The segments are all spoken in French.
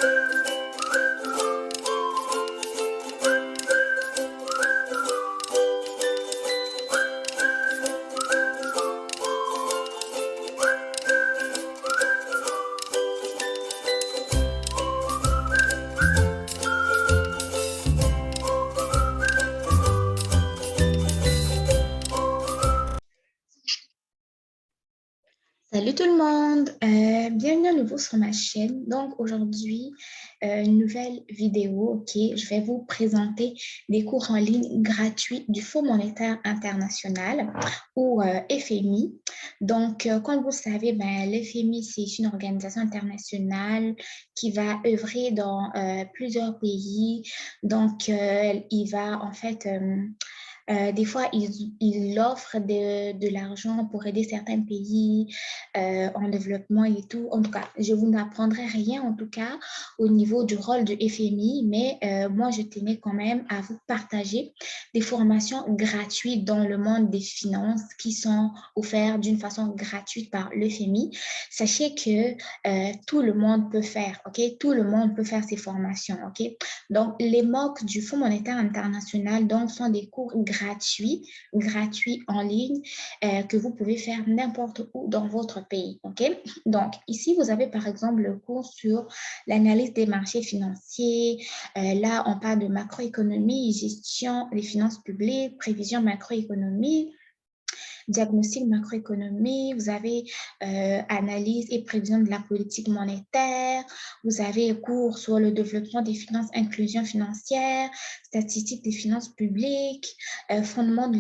Salut tout le monde, bienvenue à nouveau sur ma chaîne. Donc aujourd'hui, une nouvelle vidéo, ok, je vais vous présenter des cours en ligne gratuits du Fonds monétaire international ou FMI. Donc comme vous le savez, ben, l'FMI c'est une organisation internationale qui va œuvrer dans plusieurs pays. Donc il va en fait des fois, ils offrent de l'argent pour aider certains pays en développement et tout. En tout cas, je vous n'apprendrai rien, en tout cas, au niveau du rôle du FMI, mais moi, je tenais quand même à vous partager des formations gratuites dans le monde des finances qui sont offertes d'une façon gratuite par le FMI. Sachez que tout le monde peut faire, OK? Tout le monde peut faire ces formations, OK? Donc, les MOOC du Fonds monétaire international donc, sont des cours gratuits en ligne que vous pouvez faire n'importe où dans votre pays. OK? Donc, ici, vous avez par exemple le cours sur l'analyse des marchés financiers. Là, on parle de macroéconomie, gestion des finances publiques, prévision macroéconomique, diagnostic macroéconomie, vous avez analyse et prévision de la politique monétaire, vous avez cours sur le développement des finances, inclusion financière, statistiques des finances publiques, fondement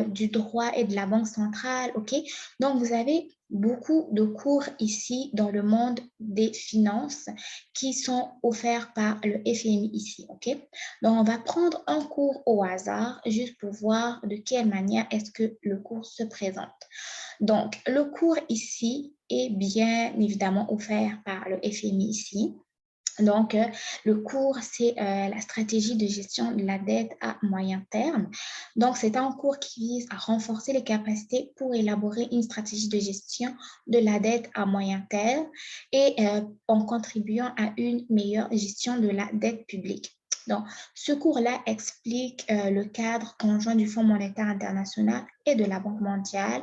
du droit et de la banque centrale, ok? Donc, vous avez beaucoup de cours ici dans le monde des finances qui sont offerts par le FMI ici, ok? Donc, on va prendre un cours au hasard juste pour voir de quelle manière est-ce que le cours se présente. Donc, le cours ici est bien évidemment offert par le FMI ici. Donc, le cours, c'est la stratégie de gestion de la dette à moyen terme. Donc, c'est un cours qui vise à renforcer les capacités pour élaborer une stratégie de gestion de la dette à moyen terme et en contribuant à une meilleure gestion de la dette publique. Donc, ce cours-là explique le cadre conjoint du Fonds monétaire international et de la Banque mondiale,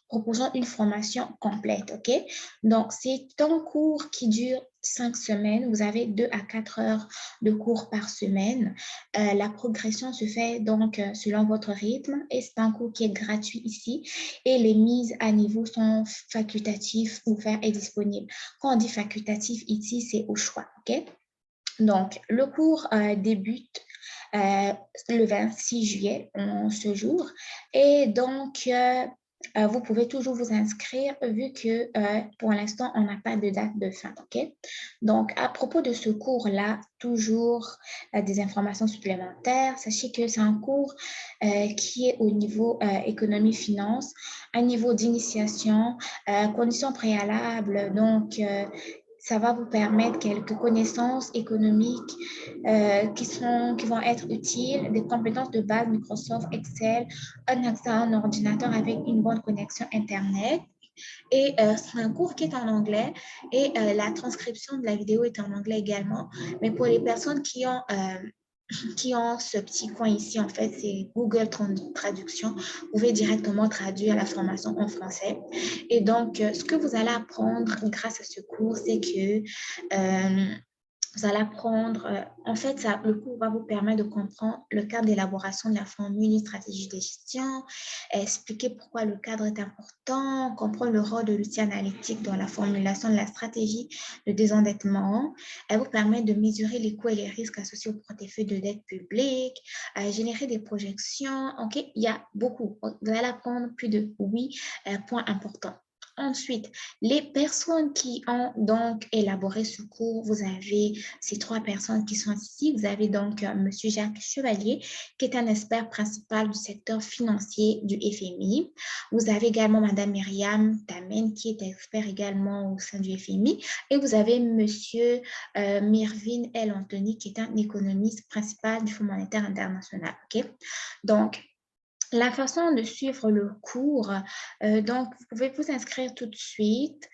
proposant une formation complète, OK? Donc, c'est un cours qui dure 5 semaines. Vous avez 2 à 4 heures de cours par semaine. La progression se fait donc selon votre rythme et c'est un cours qui est gratuit ici et les mises à niveau sont facultatives, ouvertes et disponibles. Quand on dit facultatif ici, c'est au choix, OK? Donc, le cours débute le 26 juillet, en ce jour. Et donc, vous pouvez toujours vous inscrire vu que pour l'instant, on n'a pas de date de fin. OK? Donc, à propos de ce cours-là, toujours des informations supplémentaires. Sachez que c'est un cours qui est au niveau économie-finance, un niveau d'initiation, conditions préalables. Donc, ça va vous permettre quelques connaissances économiques qui vont être utiles, des compétences de base Microsoft, Excel, un accès à un ordinateur avec une bonne connexion Internet. Et c'est un cours qui est en anglais et la transcription de la vidéo est en anglais également. Mais pour les personnes qui ont ce petit coin ici, en fait, c'est Google Traduction. Vous pouvez directement traduire la formation en français. Et donc, ce que vous allez apprendre grâce à ce cours, c'est que vous allez apprendre, en fait, le cours va vous permettre de comprendre le cadre d'élaboration de la formule, une stratégie de gestion, expliquer pourquoi le cadre est important, comprendre le rôle de l'outil analytique dans la formulation de la stratégie de désendettement. Elle vous permet de mesurer les coûts et les risques associés au portefeuille de dette publique, générer des projections. OK, il y a beaucoup. Vous allez apprendre plus de 8 points importants. Ensuite, les personnes qui ont donc élaboré ce cours, vous avez ces 3 personnes qui sont ici. Vous avez donc M. Jacques Chevalier, qui est un expert principal du secteur financier du FMI. Vous avez également Mme Myriam Tamen, qui est expert également au sein du FMI. Et vous avez M. Mirvin L. Anthony, qui est un économiste principal du Fonds monétaire international. Okay? Donc, La façon de suivre le cours, donc vous pouvez vous inscrire tout de suite.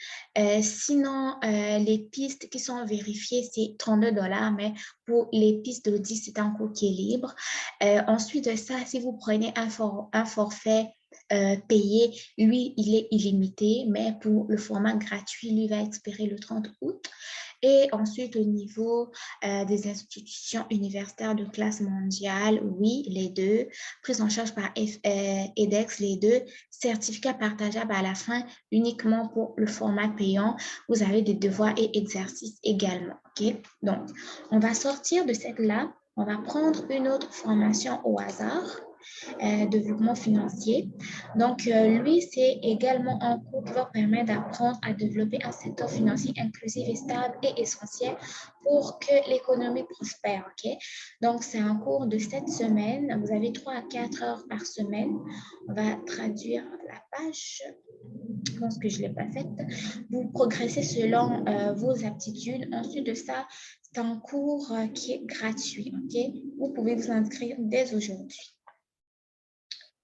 Sinon, les pistes qui sont vérifiées, c'est 32 $, mais pour les pistes d'audit, c'est un cours qui est libre. Ensuite de ça, si vous prenez un forfait payé, lui, il est illimité, mais pour le format gratuit, lui va expirer le 30 août. Et ensuite, au niveau des institutions universitaires de classe mondiale, oui, les deux. Prise en charge par edX, les deux. Certificat partageable à la fin, uniquement pour le format payant. Vous avez des devoirs et exercices également. OK? Donc, on va sortir de cette-là. On va prendre une autre formation au hasard. Développement financier. Donc, lui, c'est également un cours qui va permettre d'apprendre à développer un secteur financier inclusif et stable et essentiel pour que l'économie prospère. OK? Donc, c'est un cours de 7 semaines. Vous avez 3 à 4 heures par semaine. On va traduire la page. Je pense que je ne l'ai pas faite. Vous progressez selon vos aptitudes. Ensuite de ça, c'est un cours qui est gratuit. OK? Vous pouvez vous inscrire dès aujourd'hui.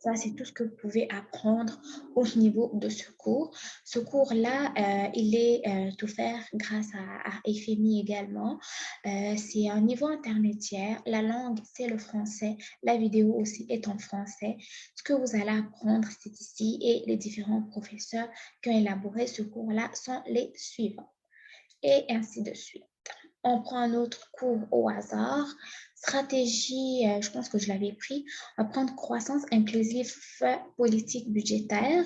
Ça, c'est tout ce que vous pouvez apprendre au niveau de ce cours. Ce cours-là, il est offert grâce à FMI également. C'est un niveau intermédiaire. La langue, c'est le français. La vidéo aussi est en français. Ce que vous allez apprendre, c'est ici et les différents professeurs qui ont élaboré ce cours-là sont les suivants. Et ainsi de suite. On prend un autre cours au hasard. Stratégie, je pense que je l'avais pris. On va prendre croissance inclusive, politique budgétaire.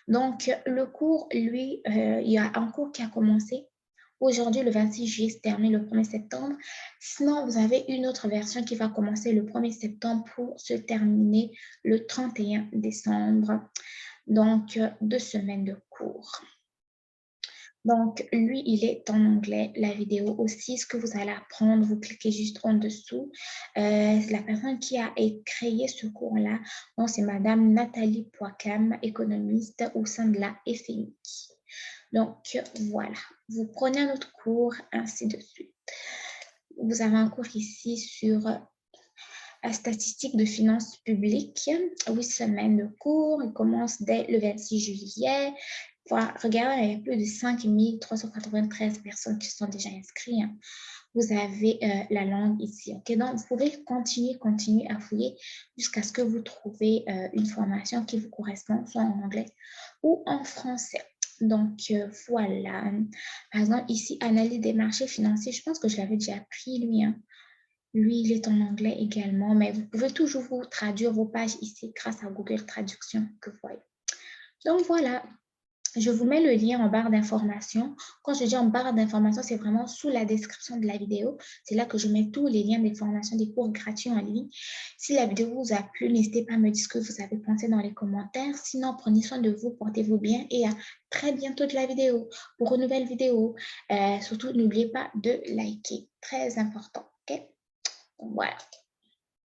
Donc, le cours, lui, il y a un cours qui a commencé aujourd'hui, le 26 juillet, se termine le 1er septembre. Sinon, vous avez une autre version qui va commencer le 1er septembre pour se terminer le 31 décembre. Donc, 2 semaines de cours. Donc, lui, il est en anglais. La vidéo aussi, ce que vous allez apprendre, vous cliquez juste en dessous. La personne qui a créé ce cours-là, c'est Madame Nathalie Poicam, économiste au sein de la FMI. Donc, voilà. Vous prenez un autre cours, ainsi de suite. Vous avez un cours ici sur la statistique de finances publiques. 8 semaines de cours. Il commence dès le 26 juillet. Regardez, il y a plus de 5 393 personnes qui sont déjà inscrites. Vous avez la langue ici. Okay? Donc, vous pouvez continuer à fouiller jusqu'à ce que vous trouvez une formation qui vous correspond, soit en anglais ou en français. Donc, voilà. Par exemple, ici, analyse des marchés financiers. Je pense que je l'avais déjà appris, lui. Lui, il est en anglais également, mais vous pouvez toujours vous traduire vos pages ici grâce à Google Traduction que vous voyez. Donc, voilà. Je vous mets le lien en barre d'information. Quand je dis en barre d'information, c'est vraiment sous la description de la vidéo. C'est là que je mets tous les liens des formations, des cours gratuits en ligne. Si la vidéo vous a plu, n'hésitez pas à me dire ce que vous avez pensé dans les commentaires. Sinon, prenez soin de vous, portez-vous bien et à très bientôt de la vidéo pour une nouvelle vidéo. Surtout, n'oubliez pas de liker. Très important. OK? Voilà.